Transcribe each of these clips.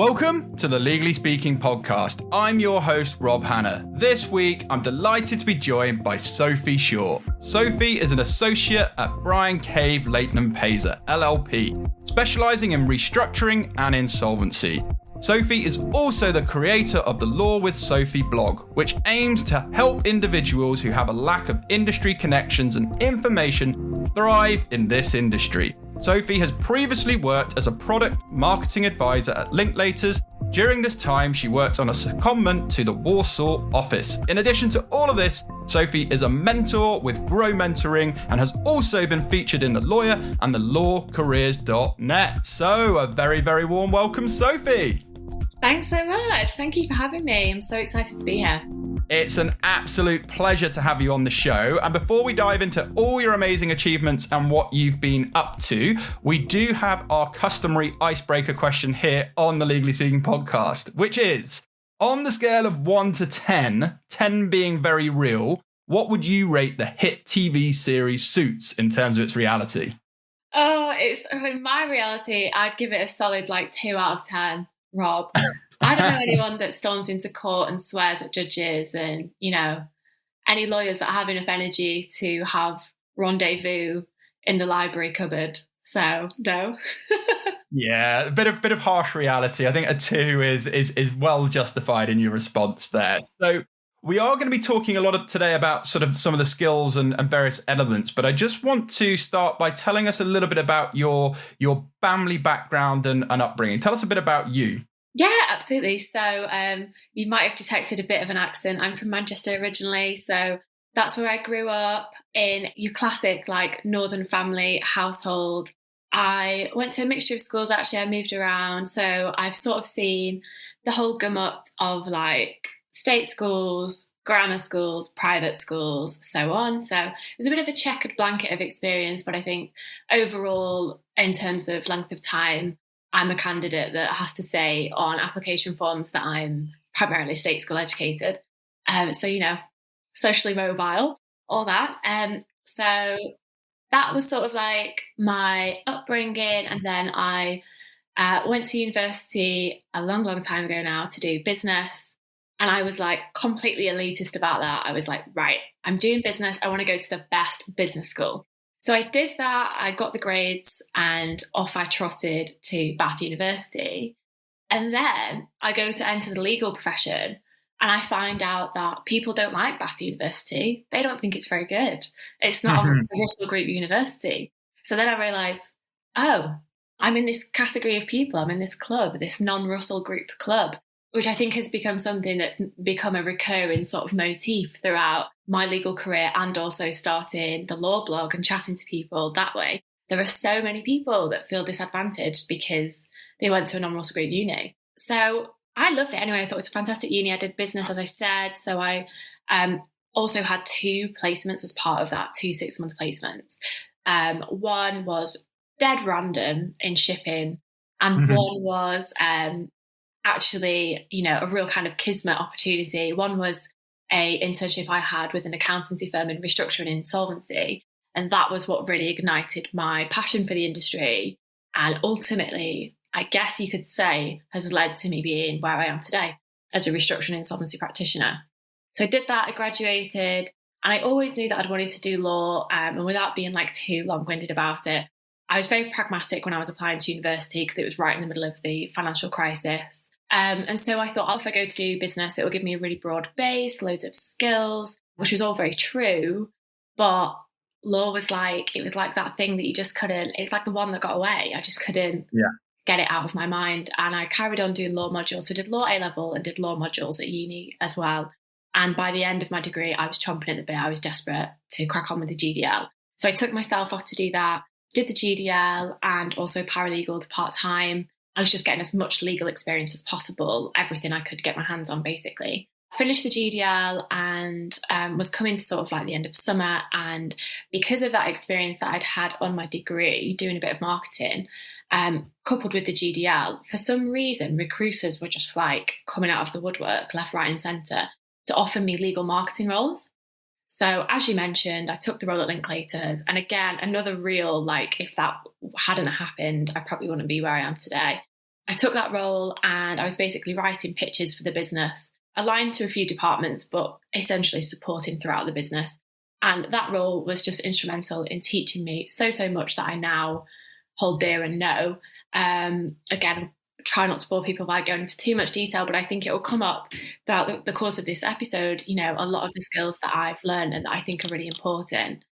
Welcome to the Legally Speaking podcast. I'm your host, Rob Hanna. This week, I'm delighted to be joined by Sophie Shaw. Sophie is an associate at Brian Cave Leighton Pazer, LLP, specialising in restructuring and insolvency. Sophie is also the creator of the Law with Sophie blog, which aims to help individuals who have a lack of industry connections and information thrive in this industry. Sophie has previously worked as a product marketing advisor at Linklaters. During this time, she worked on a secondment to the Warsaw office. In addition to all of this, Sophie is a mentor with Grow Mentoring and has also been featured in The Lawyer and the lawcareers.net. So a very, very warm welcome, Sophie. Thanks so much. Thank you for having me. I'm so excited to be here. It's an absolute pleasure to have you on the show. And before we dive into all your amazing achievements and what you've been up to, we do have our customary icebreaker question here on the Legally Speaking podcast, which is, on the scale of 1 to 10, 10 being very real, what would you rate the hit TV series Suits in terms of its reality? Oh, in my reality, I'd give it a solid 2 out of 10, Rob. I don't know anyone that storms into court and swears at judges and, any lawyers that have enough energy to have rendezvous in the library cupboard. So, no. Yeah, a bit of harsh reality. I think a 2 is well justified in your response there. So we are going to be talking a lot today about sort of some of the skills and various elements, but I just want to start by telling us a little bit about your family background and upbringing. Tell us a bit about you. Yeah, absolutely. So you might have detected a bit of an accent. I'm from Manchester originally, so that's where I grew up, in your classic northern family household. I went to a mixture of schools, actually. I moved around, so I've sort of seen the whole gamut of state schools, grammar schools, private schools, so on. So it was a bit of a checkered blanket of experience, but I think overall, in terms of length of time, I'm a candidate that has to say on application forms that I'm primarily state school educated. So, socially mobile, all that. So that was sort of my upbringing. And then I went to university a long, long time ago now to do business. And I was completely elitist about that. I was right, I'm doing business. I want to go to the best business school. So I did that, I got the grades, and off I trotted to Bath University. And then I go to enter the legal profession, and I find out that people don't like Bath University. They don't think it's very good. It's not a Russell Group university. So then I realise, oh, I'm in this category of people. I'm in this club, this non-Russell Group club, which I think has become something that's become a recurring sort of motif throughout my legal career, and also starting the law blog and chatting to people that way. There are so many people that feel disadvantaged because they went to a non-Russell Group uni. So I loved it anyway. I thought it was a fantastic uni. I did business, as I said. So I also had 2 placements as part of that, 2 6-month placements. One was dead random in shipping, and one was actually, a real kind of kismet opportunity. One was a internship I had with an accountancy firm in restructuring and insolvency. And that was what really ignited my passion for the industry. And ultimately, I guess you could say, has led to me being where I am today as a restructuring and insolvency practitioner. So I did that, I graduated, and I always knew that I'd wanted to do law. And without being too long-winded about it, I was very pragmatic when I was applying to university because it was right in the middle of the financial crisis. And so I thought, if I go to do business, it will give me a really broad base, loads of skills, which was all very true. But law was it was that thing that you just couldn't, it's the one that got away. I just couldn't get it out of my mind. And I carried on doing law modules. So I did law A-level and did law modules at uni as well. And by the end of my degree, I was chomping at the bit. I was desperate to crack on with the GDL. So I took myself off to do that, did the GDL and also paralegal part-time. I was just getting as much legal experience as possible, everything I could get my hands on, basically. Finished the GDL and was coming to sort of the end of summer. And because of that experience that I'd had on my degree, doing a bit of marketing, coupled with the GDL, for some reason, recruiters were just coming out of the woodwork, left, right and centre, to offer me legal marketing roles. So as you mentioned, I took the role at Linklaters. And again, another real, if that hadn't happened, I probably wouldn't be where I am today. I took that role and I was basically writing pitches for the business, aligned to a few departments, but essentially supporting throughout the business. And that role was just instrumental in teaching me so much that I now hold dear and know. Again, try not to bore people by going into too much detail, but I think it will come up throughout the course of this episode. You know, a lot of the skills that I've learned and that I think are really important,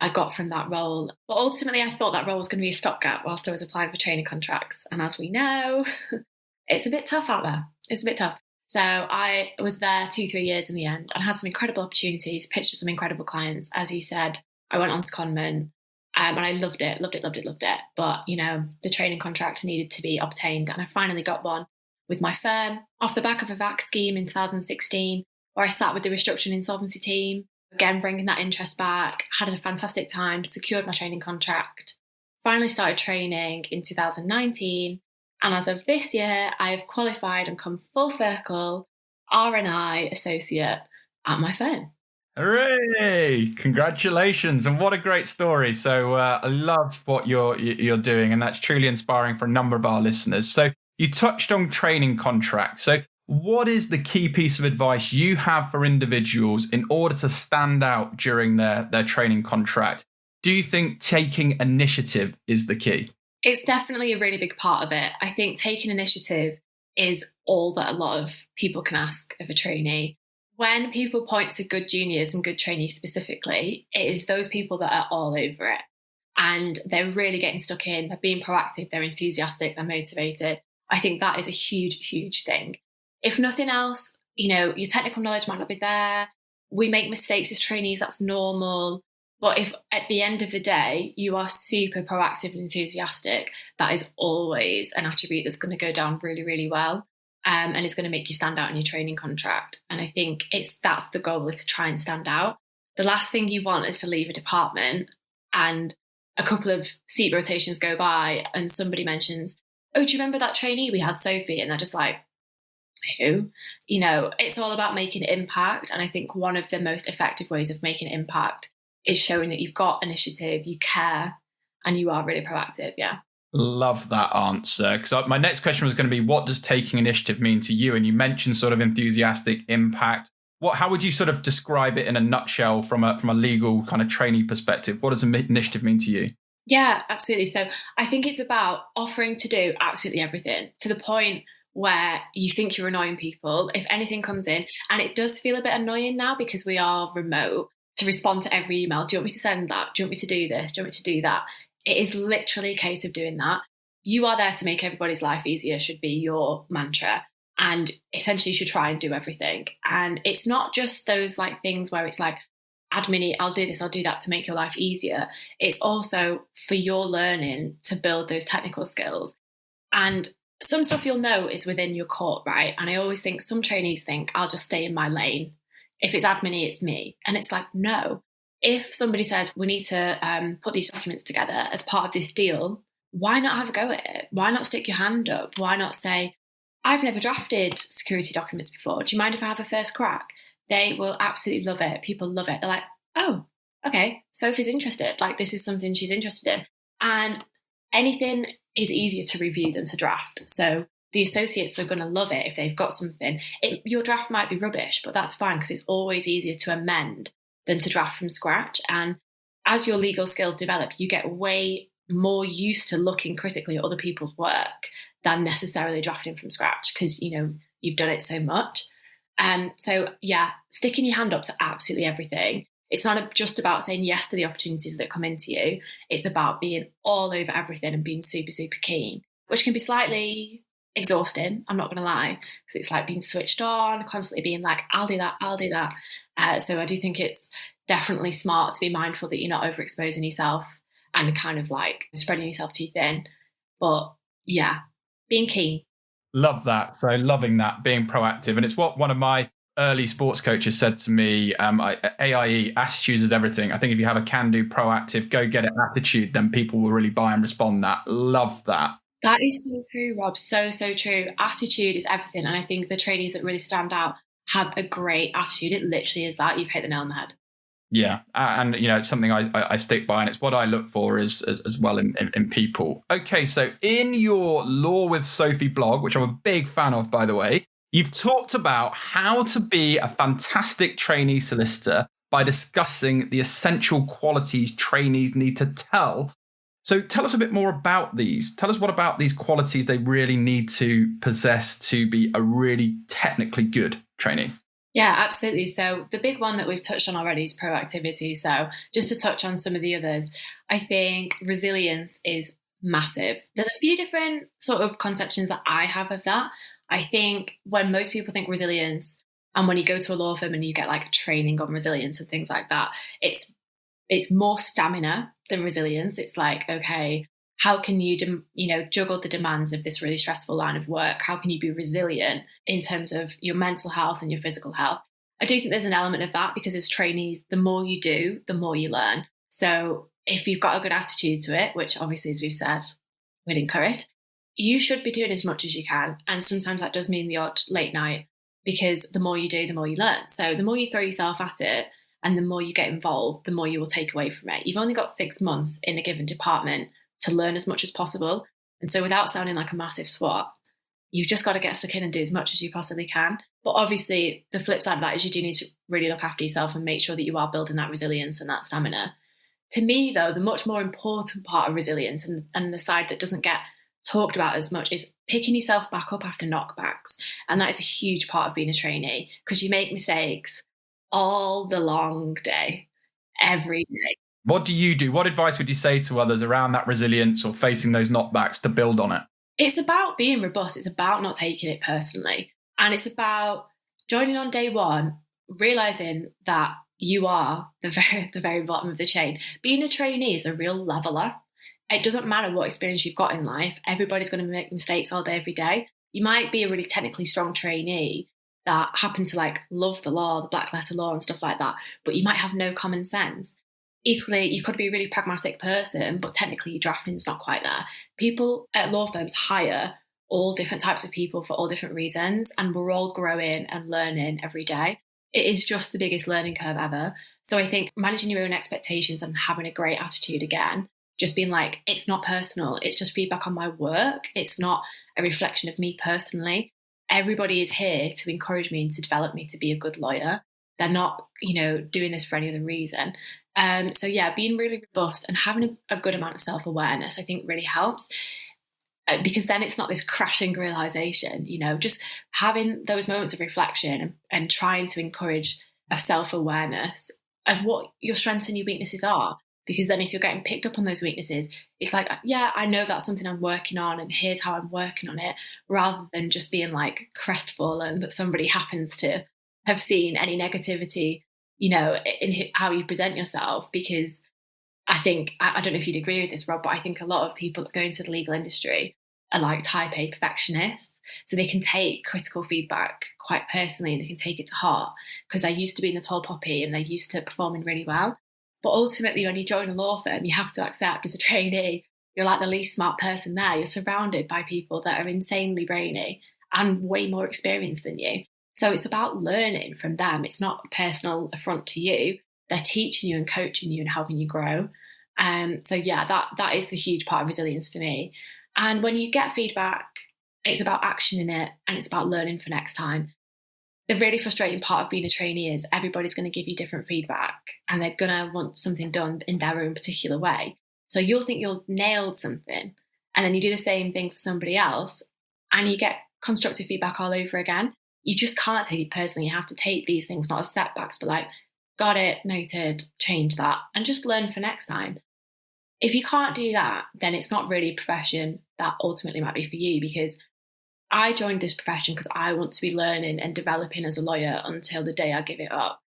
I got from that role. But ultimately, I thought that role was going to be a stopgap whilst I was applying for training contracts. And as we know, it's a bit tough out there. It's a bit tough. So I was there 2-3 years in the end and had some incredible opportunities, pitched to some incredible clients. As you said, I went on secondment and I loved it. But, you know, the training contract needed to be obtained. And I finally got one with my firm off the back of a VAC scheme in 2016, where I sat with the restructuring insolvency team. Again, bringing that interest back, had a fantastic time, secured my training contract, finally started training in 2019. And as of this year, I've qualified and come full circle R&I associate at my firm. Hooray! Congratulations. And what a great story. So I love what you're doing, and that's truly inspiring for a number of our listeners. So you touched on training contracts. So what is the key piece of advice you have for individuals in order to stand out during their training contract? Do you think taking initiative is the key? It's definitely a really big part of it. I think taking initiative is all that a lot of people can ask of a trainee. When people point to good juniors and good trainees specifically, it is those people that are all over it. And they're really getting stuck in, they're being proactive, they're enthusiastic, they're motivated. I think that is a huge thing. If nothing else, you know, your technical knowledge might not be there. We make mistakes as trainees, that's normal. But if at the end of the day, you are super proactive and enthusiastic, that is always an attribute that's going to go down really well. And it's going to make you stand out in your training contract. And I think that's the goal, is to try and stand out. The last thing you want is to leave a department and a couple of seat rotations go by and somebody mentions, oh, do you remember that trainee we had, Sophie? And they're just like, who? You know, it's all about making impact. And I think one of the most effective ways of making impact is showing that you've got initiative, you care, and you are really proactive. Yeah. Love that answer. Because my next question was going to be, what does taking initiative mean to you? And you mentioned sort of enthusiastic impact. How would you sort of describe it in a nutshell from a legal kind of trainee perspective? What does initiative mean to you? Yeah, absolutely. So I think it's about offering to do absolutely everything, to the point where you think you're annoying people. If anything comes in, and it does feel a bit annoying now because we are remote, to respond to every email. Do you want me to send that? Do you want me to do this? Do you want me to do that? It is literally a case of doing that. You are there to make everybody's life easier, should be your mantra. And essentially you should try and do everything. And it's not just those like things where it's like, admin, I'll do this, I'll do that to make your life easier. It's also for your learning to build those technical skills. And some stuff you'll know is within your court, right? And I always think some trainees think, I'll just stay in my lane. If it's admin, it's me. And it's like, no. If somebody says we need to put these documents together as part of this deal, why not have a go at it? Why not stick your hand up? Why not say, I've never drafted security documents before. Do you mind if I have a first crack? They will absolutely love it. People love it. They're like, oh, okay, Sophie's interested. Like, this is something she's interested in. And anything is easier to review than to draft. So the associates are going to love it if they've got something. Your draft might be rubbish, but that's fine because it's always easier to amend than to draft from scratch. And as your legal skills develop, you get way more used to looking critically at other people's work than necessarily drafting from scratch because, you know, you've done it so much. So, yeah, sticking your hand up to absolutely everything. It's not just about saying yes to the opportunities that come into you. It's about being all over everything and being super keen, which can be slightly exhausting, I'm not going to lie, because it's like being switched on, constantly being like, I'll do that. So I do think it's definitely smart to be mindful that you're not overexposing yourself and kind of like spreading yourself too thin. But yeah, being keen. Love that. So loving that, being proactive. And it's what one of my early sports coaches said to me, AIE, attitudes is everything. I think if you have a can-do, proactive, go-get-it attitude, then people will really buy and respond that. Love that. That is so true, Rob. So true. Attitude is everything. And I think the trainees that really stand out have a great attitude. It literally is that. You've hit the nail on the head. Yeah, and it's something I stick by, and it's what I look for as well in people. Okay, so in your Law with Sophie blog, which I'm a big fan of, by the way, you've talked about how to be a fantastic trainee solicitor by discussing the essential qualities trainees need to tell. So tell us a bit more about these. Tell us what about these qualities they really need to possess to be a really technically good trainee. Yeah, absolutely. So the big one that we've touched on already is proactivity. So just to touch on some of the others, I think resilience is massive. There's a few different sort of conceptions that I have of that. I think when most people think resilience, and when you go to a law firm and you get like training on resilience and things like that, it's more stamina than resilience. It's like, okay, how can you, juggle the demands of this really stressful line of work? How can you be resilient in terms of your mental health and your physical health? I do think there's an element of that because as trainees, the more you do, the more you learn. So if you've got a good attitude to it, which obviously, as we've said, we'd encourage, you should be doing as much as you can. And sometimes that does mean the odd late night, because the more you do, the more you learn. So the more you throw yourself at it and the more you get involved, the more you will take away from it. You've only got 6 months in a given department to learn as much as possible. And so without sounding like a massive swat, you've just got to get stuck in and do as much as you possibly can. But obviously the flip side of that is you do need to really look after yourself and make sure that you are building that resilience and that stamina. To me, though, the much more important part of resilience and the side that doesn't get talked about as much is picking yourself back up after knockbacks. And that is a huge part of being a trainee, because you make mistakes all the long day, every day. What do you do? What advice would you say to others around that resilience or facing those knockbacks to build on it? It's about being robust. It's about not taking it personally. And it's about joining on day one, realizing that you are the very bottom of the chain. Being a trainee is a real leveler. It doesn't matter what experience you've got in life. Everybody's going to make mistakes all day, every day. You might be a really technically strong trainee that happen to like love the law, the black letter law and stuff like that, but you might have no common sense. Equally, you could be a really pragmatic person, but technically your drafting's not quite there. People at law firms hire all different types of people for all different reasons, and we're all growing and learning every day. It is just the biggest learning curve ever. So I think managing your own expectations and having a great attitude again, just being like, it's not personal, it's just feedback on my work. It's not a reflection of me personally. Everybody is here to encourage me and to develop me to be a good lawyer. They're not, doing this for any other reason. So yeah, being really robust and having a good amount of self-awareness, I think really helps, because then it's not this crashing realization, just having those moments of reflection and trying to encourage a self-awareness of what your strengths and your weaknesses are. Because then if you're getting picked up on those weaknesses, it's like, yeah, I know that's something I'm working on and here's how I'm working on it, rather than just being like crestfallen that somebody happens to have seen any negativity, in how you present yourself. Because I think, I don't know if you'd agree with this, Rob, but I think a lot of people that go into the legal industry are like type A perfectionists. So they can take critical feedback quite personally and they can take it to heart because they're used to being the tall poppy and they're used to performing really well. But ultimately, when you join a law firm, you have to accept as a trainee, you're like the least smart person there. You're surrounded by people that are insanely brainy and way more experienced than you. So it's about learning from them. It's not a personal affront to you. They're teaching you and coaching you and helping you grow. So yeah, that is the huge part of resilience for me. And when you get feedback, it's about actioning it and it's about learning for next time. The really frustrating part of being a trainee is everybody's going to give you different feedback and they're going to want something done in their own particular way. So you'll think you've nailed something and then you do the same thing for somebody else and you get constructive feedback all over again. You just can't take it personally. You have to take these things not as setbacks, but like, got it, noted, change that, and just learn for next time. If you can't do that, then it's not really a profession that ultimately might be for you, because I joined this profession because I want to be learning and developing as a lawyer until the day I give it up.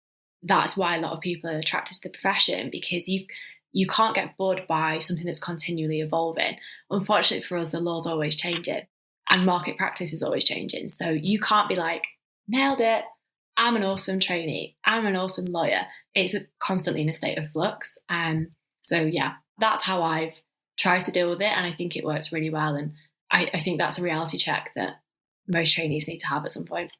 That's why a lot of people are attracted to the profession, because you can't get bored by something that's continually evolving. Unfortunately for us, the law's always changing and market practice is always changing. So you can't be like, nailed it, I'm an awesome trainee, I'm an awesome lawyer. It's constantly in a state of flux. So yeah, that's how I've tried to deal with it. And I think it works really well. And I think that's a reality check that most trainees need to have at some point.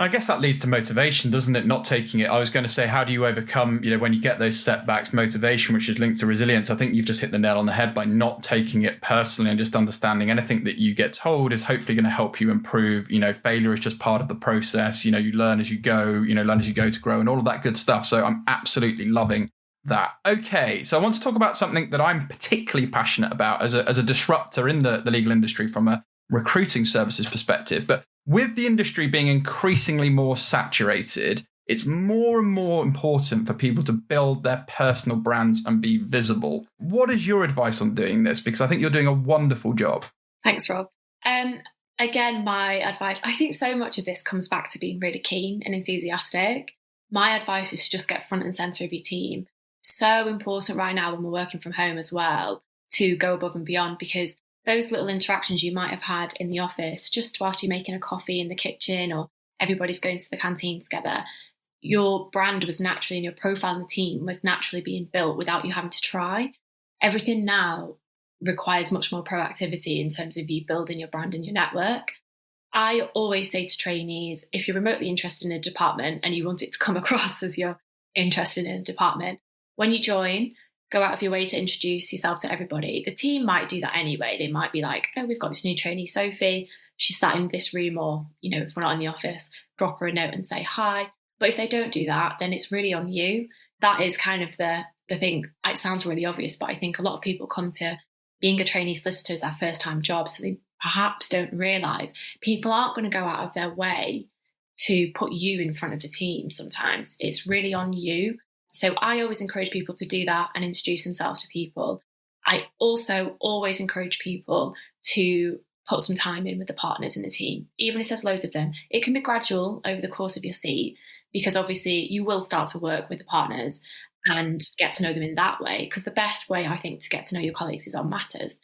I guess that leads to motivation, doesn't it? Not taking it. I was going to say, how do you overcome, when you get those setbacks, motivation, which is linked to resilience? I think you've just hit the nail on the head by not taking it personally and just understanding anything that you get told is hopefully going to help you improve. Failure is just part of the process. You learn as you go, learn as you go to grow and all of that good stuff. So I'm absolutely loving that. Okay, so I want to talk about something that I'm particularly passionate about as a disruptor in the legal industry from a recruiting services perspective. But with the industry being increasingly more saturated, it's more and more important for people to build their personal brands and be visible. What is your advice on doing this? Because I think you're doing a wonderful job. Thanks, Rob. Again, my advice, I think so much of this comes back to being really keen and enthusiastic. My advice is to just get front and centre of your team. So important right now when we're working from home as well, to go above and beyond, because those little interactions you might have had in the office, just whilst you're making a coffee in the kitchen or everybody's going to the canteen together, your brand was naturally, and your profile in the team was naturally being built without you having to try. Everything now requires much more proactivity in terms of you building your brand and your network. I always say to trainees, if you're remotely interested in a department and you want it to come across as you're interested in a department, when you join, go out of your way to introduce yourself to everybody. The team might do that anyway. They might be like, oh, we've got this new trainee, Sophie. She's sat in this room, or, if we're not in the office, drop her a note and say hi. But if they don't do that, then it's really on you. That is kind of the thing. It sounds really obvious, but I think a lot of people come to being a trainee solicitor as their first time job, so they perhaps don't realise people aren't going to go out of their way to put you in front of the team sometimes. It's really on you. So I always encourage people to do that and introduce themselves to people. I also always encourage people to put some time in with the partners in the team, even if there's loads of them. It can be gradual over the course of your seat, because obviously you will start to work with the partners and get to know them in that way, because the best way, I think, to get to know your colleagues is on matters.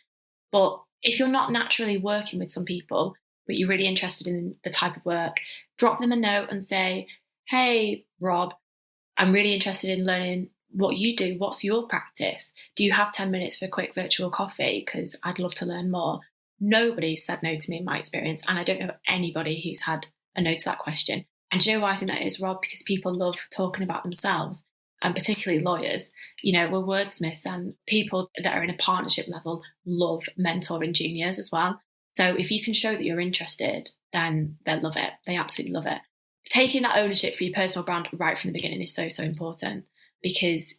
But if you're not naturally working with some people, but you're really interested in the type of work, drop them a note and say, hey, Rob, I'm really interested in learning what you do. What's your practice? Do you have 10 minutes for a quick virtual coffee? Because I'd love to learn more. Nobody's said no to me in my experience, and I don't know anybody who's had a no to that question. And do you know why I think that is, Rob? Because people love talking about themselves, and particularly lawyers. We're wordsmiths, and people that are in a partnership level love mentoring juniors as well. So if you can show that you're interested, then they'll love it. They absolutely love it. Taking that ownership for your personal brand right from the beginning is so, so important, because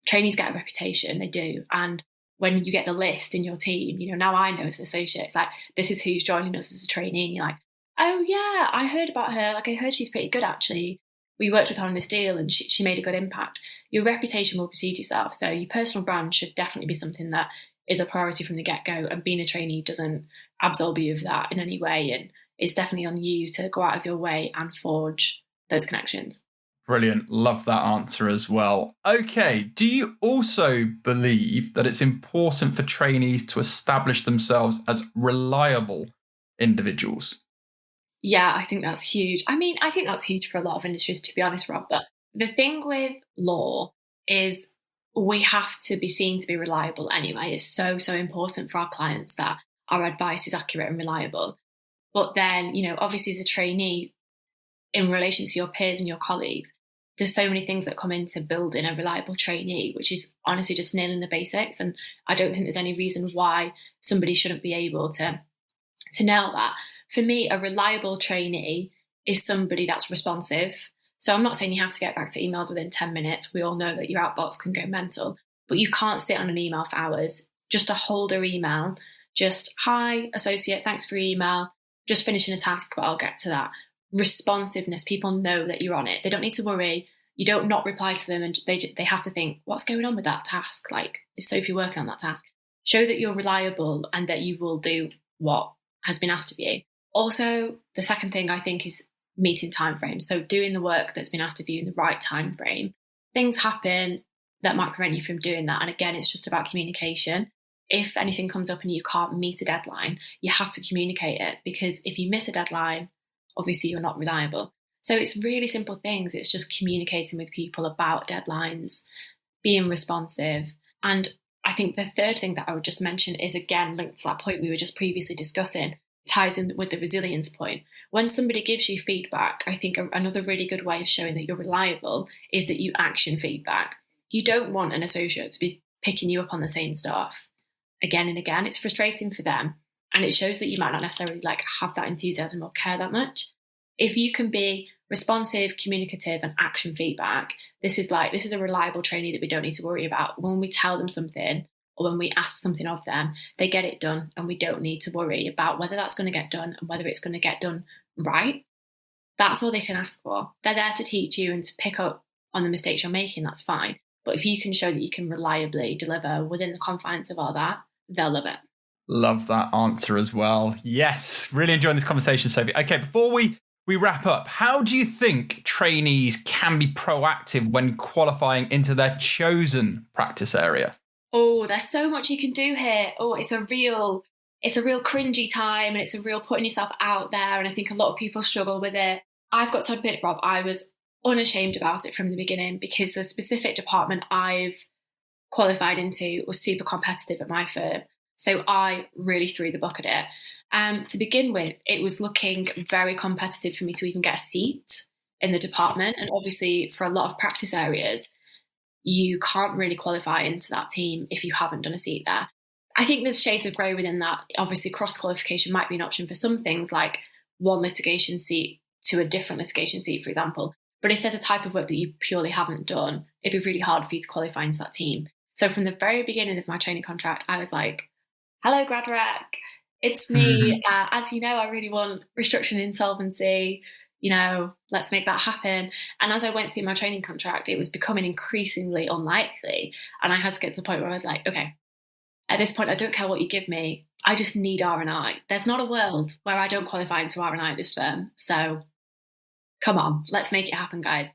trainees get a reputation, they do. And when you get the list in your team, now I know as an associate, it's like, this is who's joining us as a trainee. And you're like, oh yeah, I heard about her. Like, I heard she's pretty good, actually. We worked with her on this deal and she made a good impact. Your reputation will precede yourself. So your personal brand should definitely be something that is a priority from the get-go. And being a trainee doesn't absolve you of that in any way. And it's definitely on you to go out of your way and forge those connections. Brilliant. Love that answer as well. Okay. Do you also believe that it's important for trainees to establish themselves as reliable individuals? Yeah, I think that's huge. I mean, I think that's huge for a lot of industries, to be honest, Rob. But the thing with law is we have to be seen to be reliable anyway. It's so, so important for our clients that our advice is accurate and reliable. But then, obviously as a trainee, in relation to your peers and your colleagues, there's so many things that come into building a reliable trainee, which is honestly just nailing the basics. And I don't think there's any reason why somebody shouldn't be able to nail that. For me, a reliable trainee is somebody that's responsive. So I'm not saying you have to get back to emails within 10 minutes. We all know that your outbox can go mental, but you can't sit on an email for hours. Just a holder email, just, hi, associate, thanks for your email. Just finishing a task, but I'll get to that. Responsiveness, people know that you're on it. They don't need to worry. You don't not reply to them and they have to think, what's going on with that task? Like, is Sophie working on that task? Show that you're reliable and that you will do what has been asked of you. Also, the second thing I think is meeting timeframes. So doing the work that's been asked of you in the right time frame. Things happen that might prevent you from doing that. And again, it's just about communication. If anything comes up and you can't meet a deadline, you have to communicate it, because if you miss a deadline, obviously you're not reliable. So it's really simple things. It's just communicating with people about deadlines, being responsive. And I think the third thing that I would just mention is, again, linked to that point we were just previously discussing, ties in with the resilience point. When somebody gives you feedback, I think another really good way of showing that you're reliable is that you action feedback. You don't want an associate to be picking you up on the same stuff again and again. It's frustrating for them. And it shows that you might not necessarily like have that enthusiasm or care that much. If you can be responsive, communicative, and action feedback, this is a reliable trainee that we don't need to worry about. When we tell them something or when we ask something of them, they get it done, and we don't need to worry about whether that's going to get done and whether it's going to get done right. That's all they can ask for. They're there to teach you and to pick up on the mistakes you're making, that's fine. But if you can show that you can reliably deliver within the confines of all that, they'll love it. Love that answer as well. Yes, really enjoying this conversation, Sophie. Okay, before we wrap up, how do you think trainees can be proactive when qualifying into their chosen practice area? Oh, there's so much you can do here. Oh, it's a real cringy time, and it's a real putting yourself out there. And I think a lot of people struggle with it. I've got to admit, Rob, I was unashamed about it from the beginning, because the specific department I've qualified into was super competitive at my firm. So I really threw the book at it. To begin with, it was looking very competitive for me to even get a seat in the department. And obviously, for a lot of practice areas, you can't really qualify into that team if you haven't done a seat there. I think there's shades of grey within that. Obviously, cross-qualification might be an option for some things, like one litigation seat to a different litigation seat, for example. But if there's a type of work that you purely haven't done, it'd be really hard for you to qualify into that team. So from the very beginning of my training contract, I was like, hello, grad rec, it's me. As you know, I really want restructuring insolvency. Let's make that happen. And as I went through my training contract, it was becoming increasingly unlikely. And I had to get to the point where I was like, okay, at this point, I don't care what you give me. I just need R&I. There's not a world where I don't qualify into R&I at this firm. So come on, let's make it happen, guys.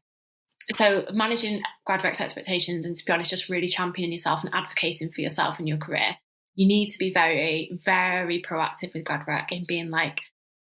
So managing grad rec's expectations and, to be honest, just really championing yourself and advocating for yourself in your career. You need to be very, very proactive with grad rec in being like,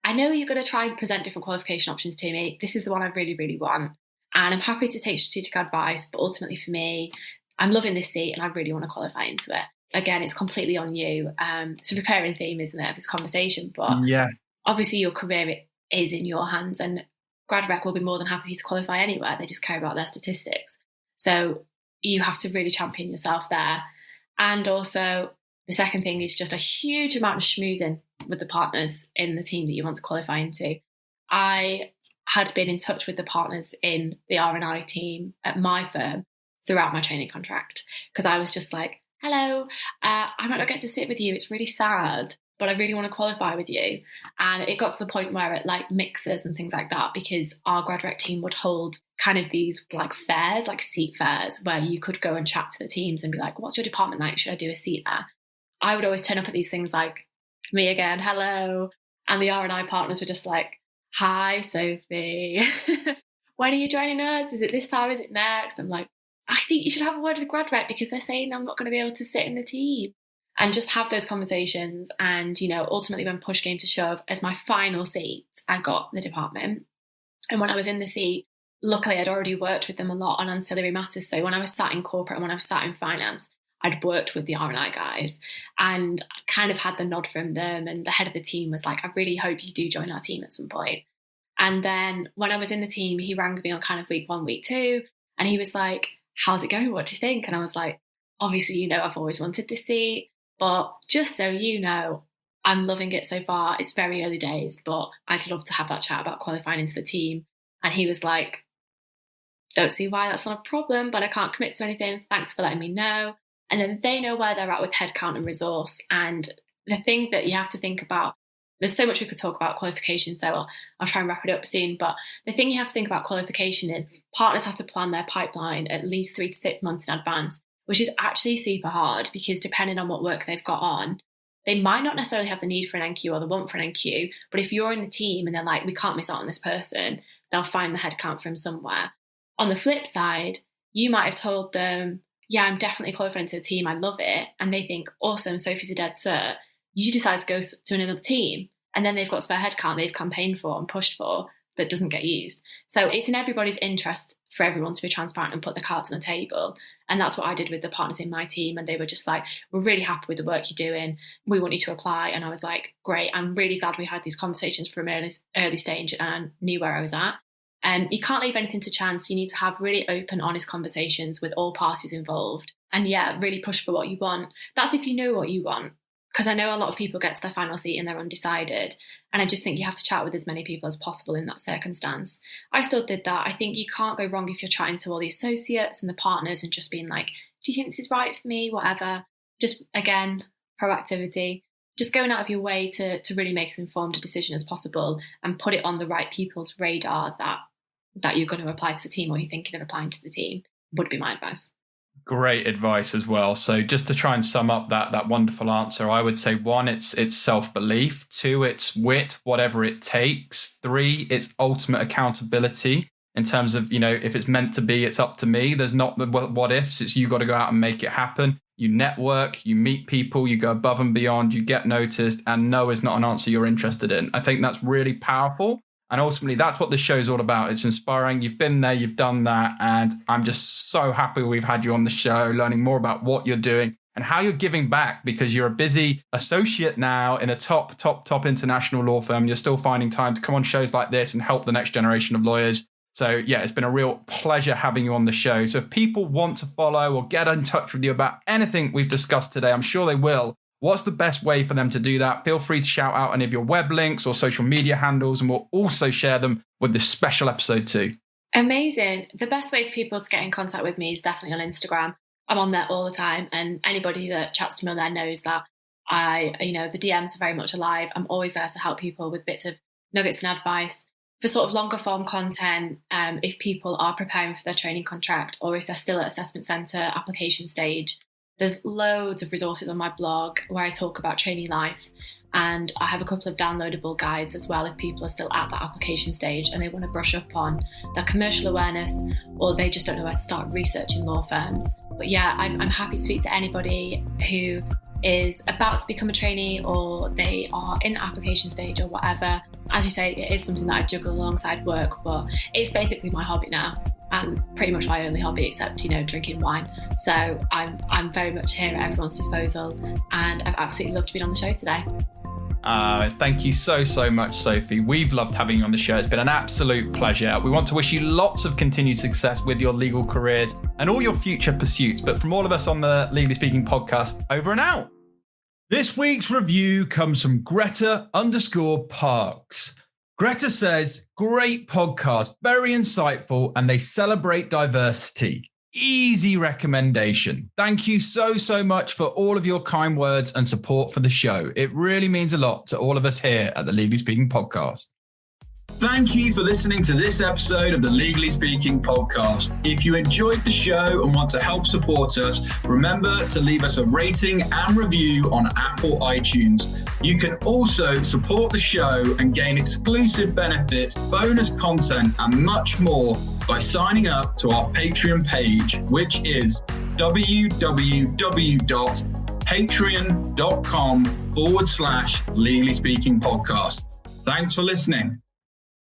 I know you're going to try and present different qualification options to me. This is the one I really, really want. And I'm happy to take strategic advice, but ultimately for me, I'm loving this seat and I really want to qualify into it. Again, it's completely on you. It's a recurring theme, isn't it, of this conversation? But yeah, obviously your career is in your hands, and grad rec will be more than happy for you to qualify anywhere. They just care about their statistics. So you have to really champion yourself there. And also, the second thing is just a huge amount of schmoozing with the partners in the team that you want to qualify into. I had been in touch with the partners in the R&I team at my firm throughout my training contract, because I was just like, hello, I might not get to sit with you. It's really sad, but I really want to qualify with you. And it got to the point where it like mixers and things like that, because our grad rec team would hold kind of these like fairs, like seat fairs, where you could go and chat to the teams and be like, what's your department like? Should I do a seat there? I would always turn up at these things like, me again, hello. And the R&I partners were just like, hi, Sophie. When are you joining us? Is it this time? Is it next? I'm like, I think you should have a word with grad rec, because they're saying I'm not going to be able to sit in the team. And just have those conversations. And, ultimately when push came to shove, as my final seat, I got the department. And when I was in the seat, luckily I'd already worked with them a lot on ancillary matters. So when I was sat in corporate and when I was sat in finance, I'd worked with the R&I guys and kind of had the nod from them. And the head of the team was like, I really hope you do join our team at some point. And then when I was in the team, he rang me on kind of week 1, week 2. And he was like, how's it going? What do you think? And I was like, obviously, I've always wanted this seat, but just so you know, I'm loving it so far. It's very early days, but I'd love to have that chat about qualifying into the team. And he was like, don't see why that's not a problem, but I can't commit to anything. Thanks for letting me know. And then they know where they're at with headcount and resource. And the thing that you have to think about, there's so much we could talk about qualification, so I'll try and wrap it up soon. But the thing you have to think about qualification is partners have to plan their pipeline at least 3 to 6 months in advance, which is actually super hard, because depending on what work they've got on, they might not necessarily have the need for an NQ or the want for an NQ. But if you're in the team and they're like, we can't miss out on this person, they'll find the headcount from somewhere. On the flip side, you might have told them, yeah, I'm definitely qualified into the team. I love it. And they think, awesome, Sophie's a dead cert. You decide to go to another team. And then they've got spare headcount they've campaigned for and pushed for. that doesn't get used. So it's in everybody's interest for everyone to be transparent and put the cards on the table. And that's what I did with the partners in my team. And they were just like, we're really happy with the work you're doing. We want you to apply. And I was like, great. I'm really glad we had these conversations from early stage and I knew where I was at. And you can't leave anything to chance. You need to have really open, honest conversations with all parties involved. And yeah, really push for what you want. That's if you know what you want. Because I know a lot of people get to their final seat and they're undecided. And I just think you have to chat with as many people as possible in that circumstance. I still did that. I think you can't go wrong if you're chatting to all the associates and the partners and just being like, do you think this is right for me? Whatever. Just, again, proactivity. Just going out of your way to really make as informed a decision as possible and put it on the right people's radar that you're going to apply to the team or you're thinking of applying to the team would be my advice. Great advice as well. So just to try and sum up that wonderful answer, I would say 1, it's self-belief. 2, it's wit, whatever it takes. 3, it's ultimate accountability in terms of, if it's meant to be, it's up to me. There's not the what ifs. It's you got to go out and make it happen. You network, you meet people, you go above and beyond, you get noticed, and no is not an answer you're interested in. I think that's really powerful. And ultimately, that's what this show's all about. It's inspiring. You've been there, you've done that. And I'm just so happy we've had you on the show, learning more about what you're doing and how you're giving back, because you're a busy associate now in a top international law firm. You're still finding time to come on shows like this and help the next generation of lawyers. So yeah, it's been a real pleasure having you on the show. So if people want to follow or get in touch with you about anything we've discussed today, I'm sure they will. What's the best way for them to do that? Feel free to shout out any of your web links or social media handles, and we'll also share them with this special episode too. Amazing. The best way for people to get in contact with me is definitely on Instagram. I'm on there all the time, and anybody that chats to me on there knows that the DMs are very much alive. I'm always there to help people with bits of nuggets and advice. For sort of longer form content, if people are preparing for their training contract or if they're still at assessment centre application stage, there's loads of resources on my blog where I talk about trainee life, and I have a couple of downloadable guides as well if people are still at that application stage and they want to brush up on their commercial awareness or they just don't know where to start researching law firms. But yeah, I'm happy to speak to anybody who is about to become a trainee or they are in the application stage or whatever. As you say, it is something that I juggle alongside work, but it's basically my hobby now. And pretty much my only hobby except, drinking wine. So I'm very much here at everyone's disposal, and I've absolutely loved being on the show today. Thank you so much, Sophie. We've loved having you on the show. It's been an absolute pleasure. We want to wish you lots of continued success with your legal careers and all your future pursuits. But from all of us on the Legally Speaking podcast, over and out. This week's review comes from Greta_Parks. Greta says, great podcast, very insightful, and they celebrate diversity. Easy recommendation. Thank you so much for all of your kind words and support for the show. It really means a lot to all of us here at the Legally Speaking podcast. Thank you for listening to this episode of the Legally Speaking podcast. If you enjoyed the show and want to help support us, remember to leave us a rating and review on Apple iTunes. You can also support the show and gain exclusive benefits, bonus content, and much more by signing up to our Patreon page, which is www.patreon.com/Legally Speaking podcast. Thanks for listening.